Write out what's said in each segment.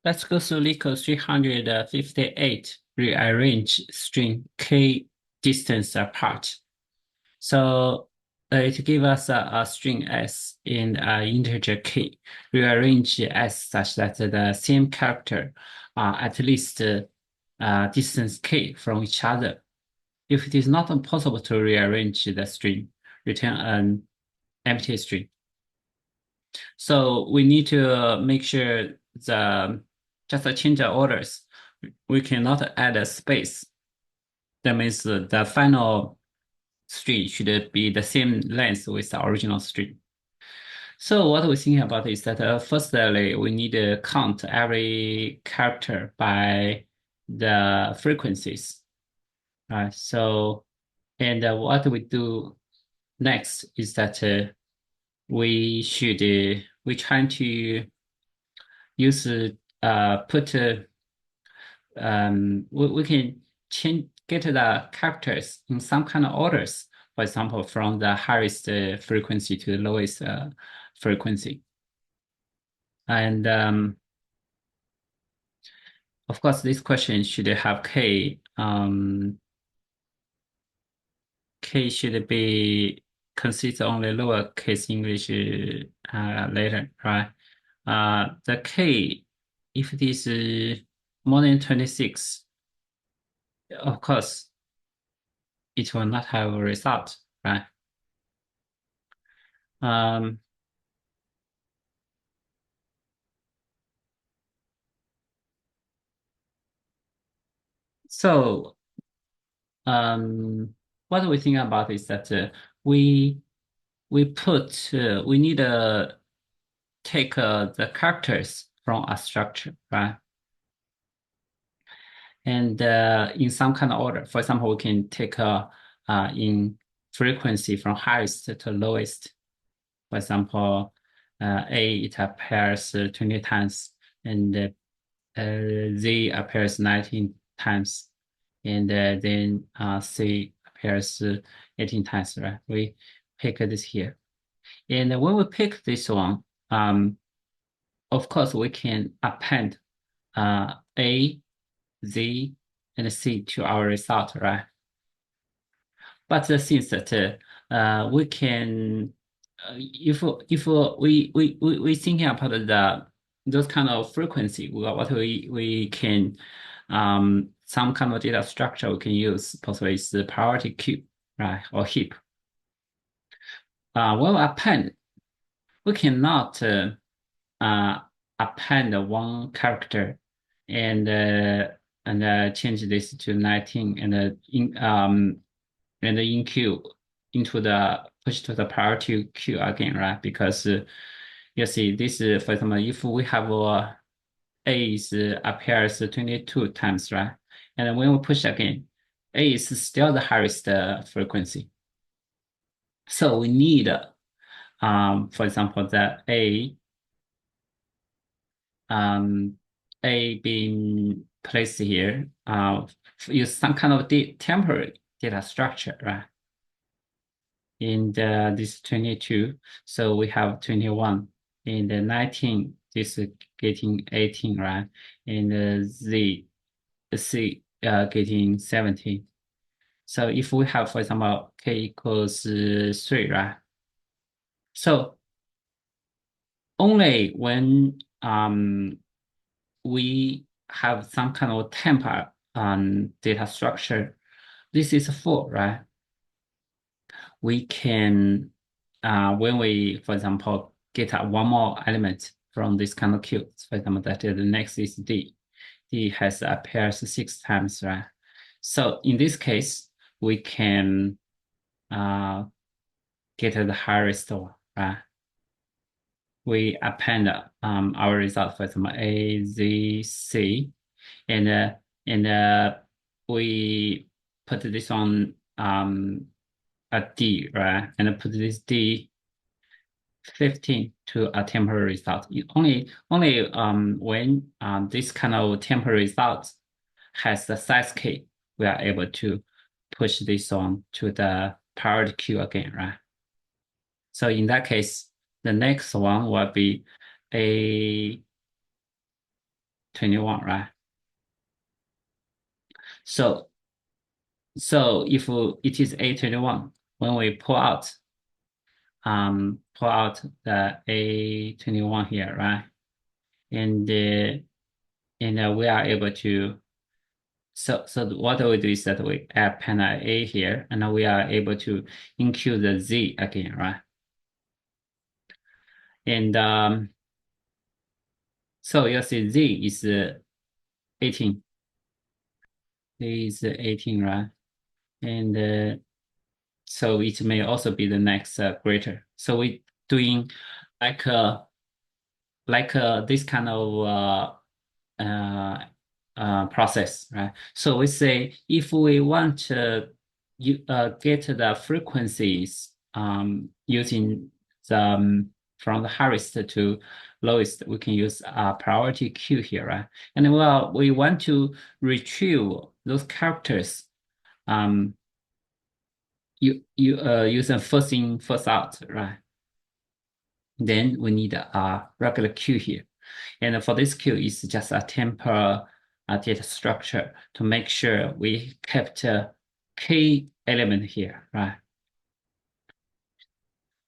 Let's go through Lico 358 rearrange string k distance apart. So it gives us a string s in an integer k. Rearrange s such that the same character are at least distance k from each other. If it is not possible to rearrange the string, return an empty string. So we need to make sure the just change the orders. We cannot add a space. That means the final string should be the same length with the original string. So what we're thinking about is that firstly, we need to count every character by the frequencies. Right? So, and what we do next is that we try to use put we can change get the characters in some kind of orders. For example, from the highest frequency to the lowest frequency. And of course, this question should have k. K should be consist only lowercase English letter, right? The k, if it is more than 26, of course, it will not have a result, right? Um, so what we think about is that we we need to take the characters from a structure, right? And in some kind of order. For example, we can take in frequency from highest to lowest. For example, A, it appears 20 times, and Z appears 19 times, and then C appears 18 times, right? We pick this here. And when we pick this one, of course, we can append A, Z, and C to our result, right? But the things that we can, if we thinking about the those kind of frequency, what we can some kind of data structure we can use possibly is the priority queue, right, or heap. When we append, we cannot uh, append one character and change this to 19 and in queue into the push to the priority queue again, right? Because you see this, for example, if we have A is appears 22 times, right? And when we push again, A is still the highest frequency. So we need, for example, that A being placed here, use some kind of temporary data structure, right? In this 22, so we have 21. In the 19, this is getting 18, right? And C getting 17. So if we have, for example, k equals 3, right? So only when we have some kind of temper data structure, this is 4, right? We can, when we, for example, get one more element from this kind of queue, for example, that the next is D. D has appears 6 times, right? So in this case, we can get the highest one, right? We append our result, for example, A, Z, C, and we put this on a D, right? And put this D 15 to a temporary result. Only when this kind of temporary result has the size k, we are able to push this on to the priority queue again, right? So in that case, the next one will be a 21, right? So so if it is A21, when we pull out the A21 here, right? And we are able to so what we do is that we add panel A here, and we are able to include the Z again, right? And so you see Z is 18. Z is 18, right? And so it may also be the next greater. So we doing like this kind of uh, process, right? So we say if we want to get the frequencies using the from the highest to lowest, we can use a priority queue here, right? And well, we want to retrieve those characters um, you use a first in first out, right? Then we need a regular queue here. And for this queue, it's just a temporal data structure to make sure we kept a key element here, right?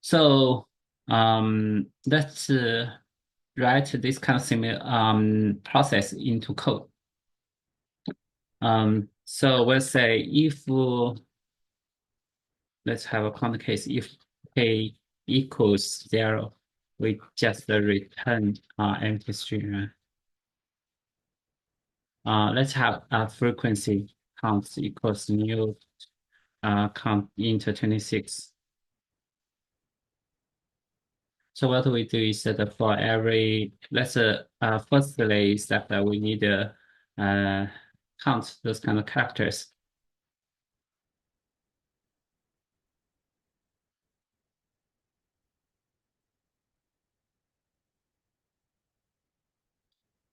So let's write this kind of similar process into code. So we'll say if let's have a counter case. If k equals 0, we just return empty string, right? Let's have a frequency count equals new count into 26. So what we do is that for every, let's firstly is that we need to count those kind of characters.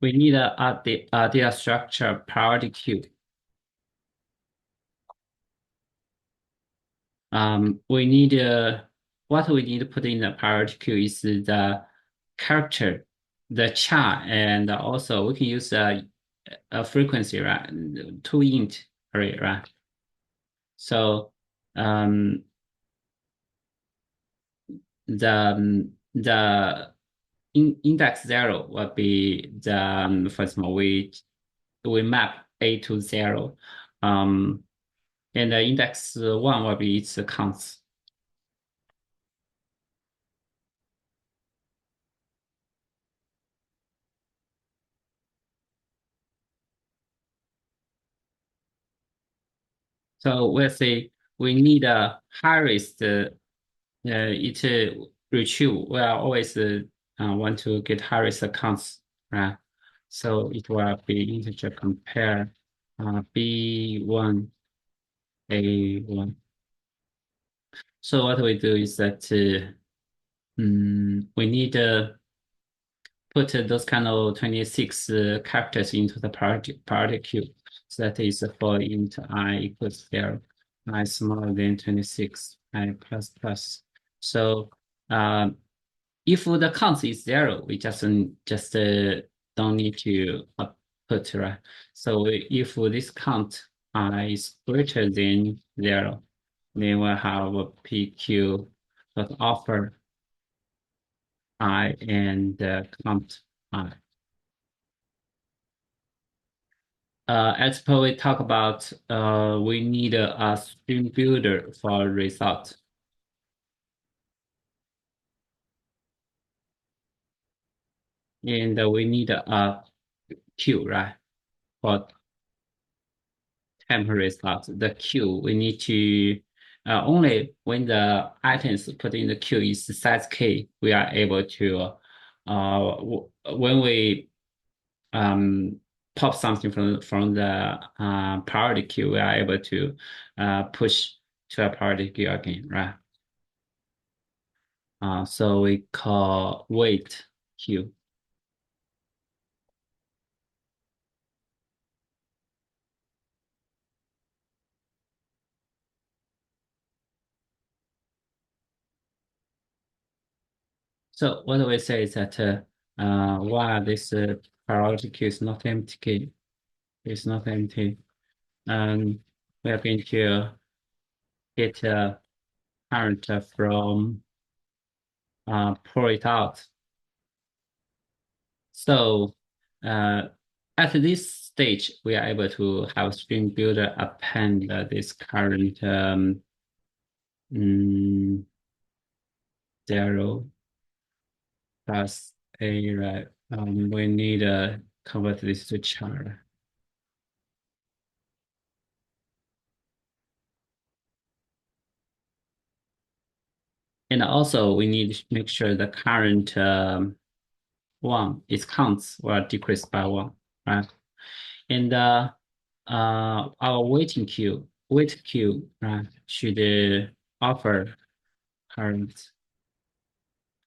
We need a data structure priority queue. We need what we need to put in the priority queue is the character, the char, and also we can use a frequency, right? Two int array, right? So the index 0 will be the first one we map A to 0, and the index 1 will be its counts. So we'll say we need a highest it retrieve. We are always want to get highest counts, right? So it will be integer compare B1 A1. So what we do is that we need to put those kind of 26 characters into the priority queue. So that is for int I equals 0, I smaller than 26, I plus plus. So if the count is 0, we just don't need to put, right? So if this count is greater than 0, then we'll have a PQ that offer I and count I. As per we talk about, we need a string builder for result, and we need a queue, right? For temporary result, the queue we need to only when the items put in the queue is size k, we are able to when we um, pop something from the priority queue, we are able to push to a priority queue again, right? So we call wait queue. So what we say is that while this priority queue is not empty key. It's not empty. And we are going to get a current from pull it out. So at this stage, we are able to have string builder append this current mm, 0 plus a, right? We need to convert this to char. And also we need to make sure the current one is counts or decreased by one, right? And our wait queue, right, should offer current.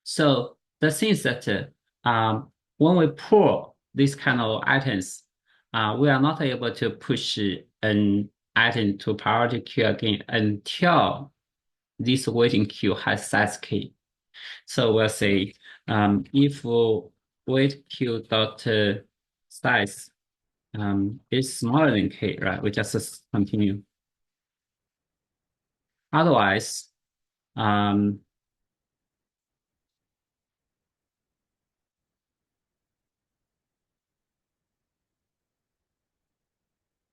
So the thing is that when we pull these kind of items, we are not able to push an item to priority queue again until this waiting queue has size key. So we'll say if wait queue dot size is smaller than k, right? We just continue. Otherwise, um,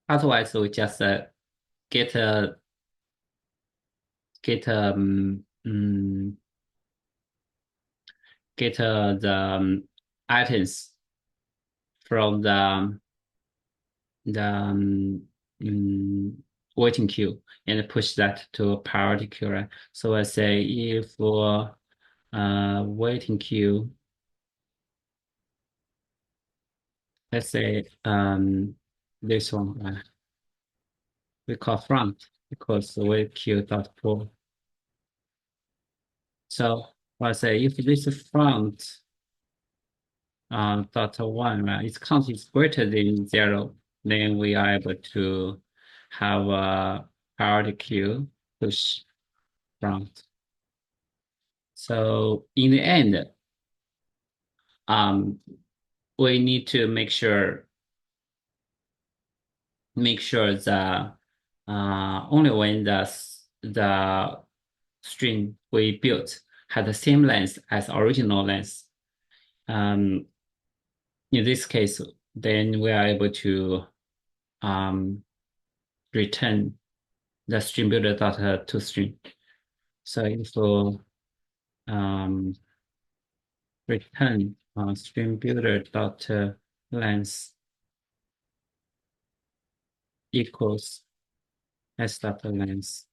otherwise we just get get get the items from the waiting queue and push that to a priority queue, right? So I say if waiting queue, let's say this one, we call front because the wait queue dot pull. So I say if this front dot one, right, its count is greater than 0, then we are able to have a priority queue push front. So in the end, um, we need to make sure that only when the string we built had the same length as original length. Um, in this case, then we are able to um, return the string builder data to string. So if we return string builder dot length equals s dot length.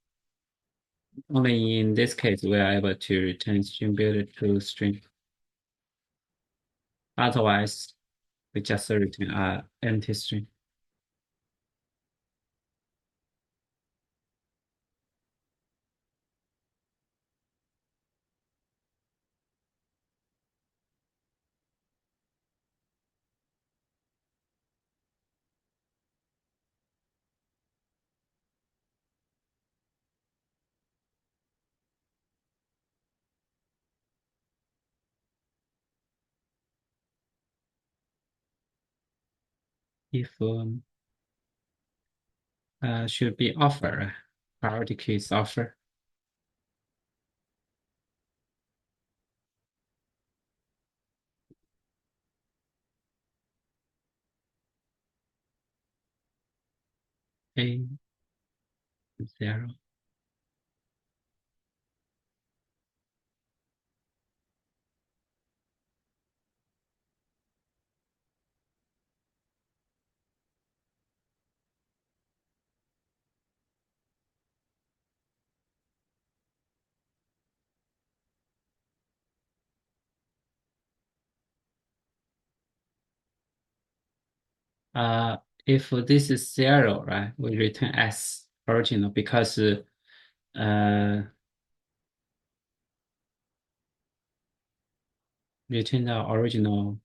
Only in this case we are able to return string builder to string. Otherwise, we just return an empty string. If should be offer, priority key is offer. A 0. Uh, if this is 0, right, we return S original because return the original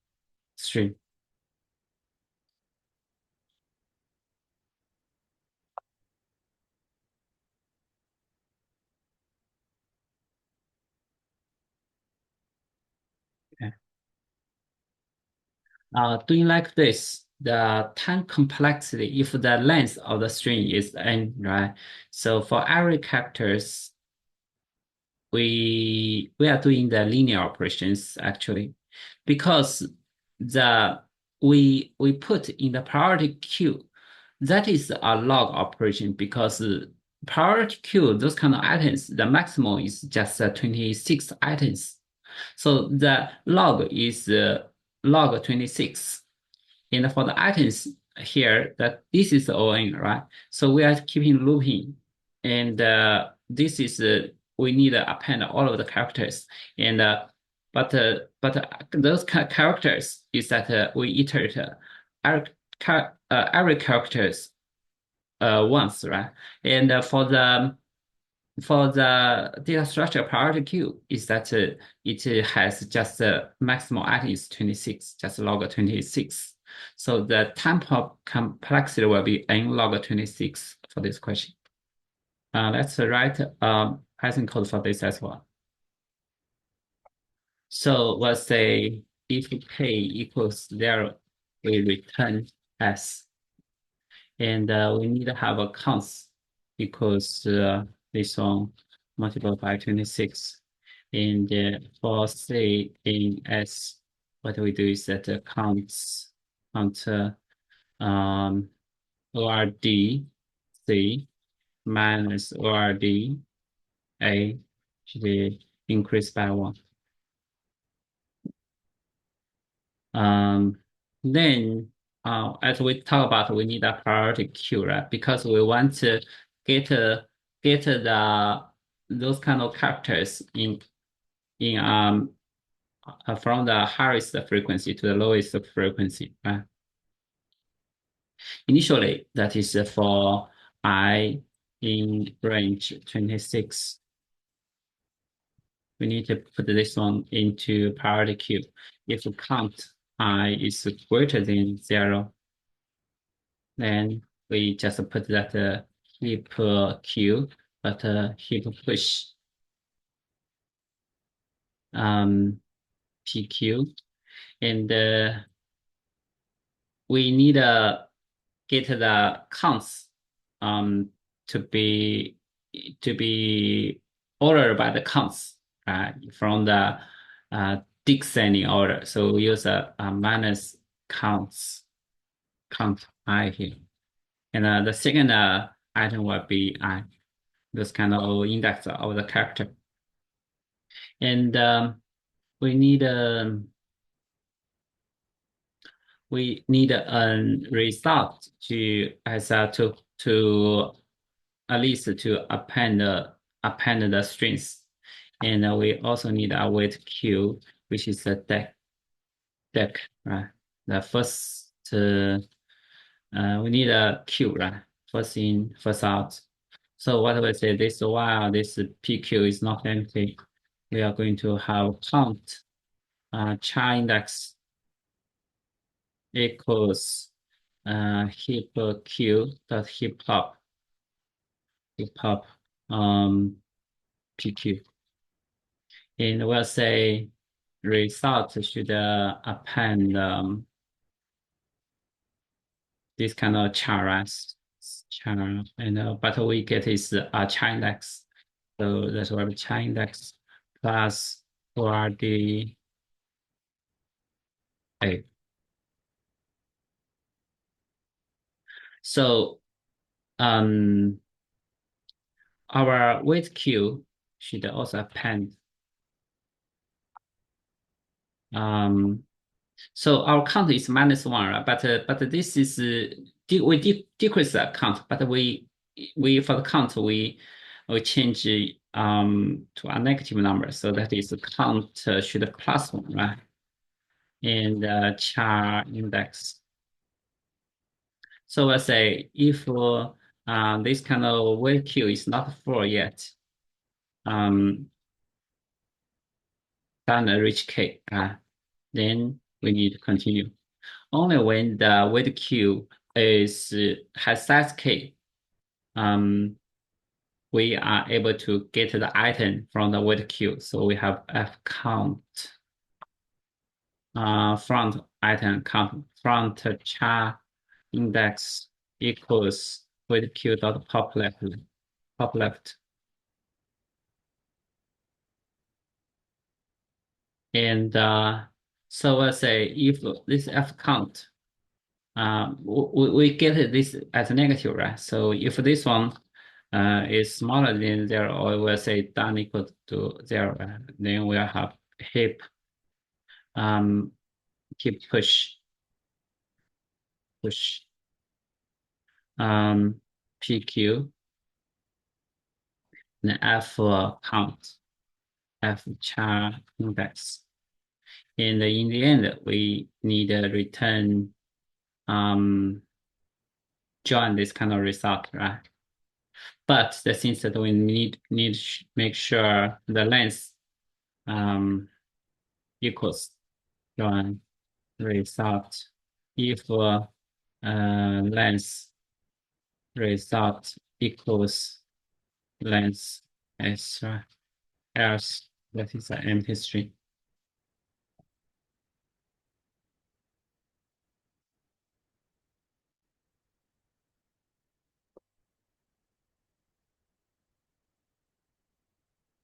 string. Yeah. Doing like this, the time complexity, if the length of the string is n, right? So for every characters, we are doing the linear operations actually, because the we put in the priority queue, that is a log operation because priority queue, those kind of items, the maximum is just 26 items. So the log is log 26. And for the items here, that this is ON, right? So we are keeping looping. And this is, we need to append all of the characters. And but those characters is that we iterate every characters once, right? And for the data structure priority queue is that it has just maximum item is 26, just log 26. So the time complexity will be n log 26 for this question. Let's write Python code for this as well. So let's say if k equals 0, we return s. And we need to have a const equals this one multiplied by 26. And for C in S, what we do is that count ORD C minus ORD A should increase by 1. Um, then, as we talk about, we need a priority queue, right? Because we want to get get the those kind of characters in from the highest frequency to the lowest frequency, right? Initially, that is for I in range 26. We need to put this one into priority queue. If count I is greater than 0, then we just put that heap queue, but heap push PQ, and we need to get the counts um, to be ordered by the counts from the descending order. So we use a minus counts count I here. And the second item will be I, this kind of index of the character. And we need a result to as to at least to append the strings. And we also need a wait queue, which is a deck, right? The first we need a queue, right? First in, first out. So what we say, this while this PQ is not empty, we are going to have count char index equals heap q dot heap hop PQ. And we'll say result should append this kind of char, and but we get is a char index. So that's what char index plus ORD A. So our wait queue should also append. So our count is -1, right? But this is we decrease the count, but we for the count we change to a negative number, so that is the count should +1, right? And char index. So let's say if this kind of wait queue is not full yet, doesn't reach K, then we need to continue. Only when the wait queue is has size K, we are able to get the item from the wait queue. So we have F count front item count front char index equals with q dot pop left. And so let's say if this f count, we get this as a negative, right? So if this one is smaller than 0, or we'll say done equal to 0, then we'll have heap um, keep push PQ, then F count, F char index. And in the end, we need to return join this kind of result, right? But the things that we need to make sure the length equals join result. If length result equals length s, else that is an empty string.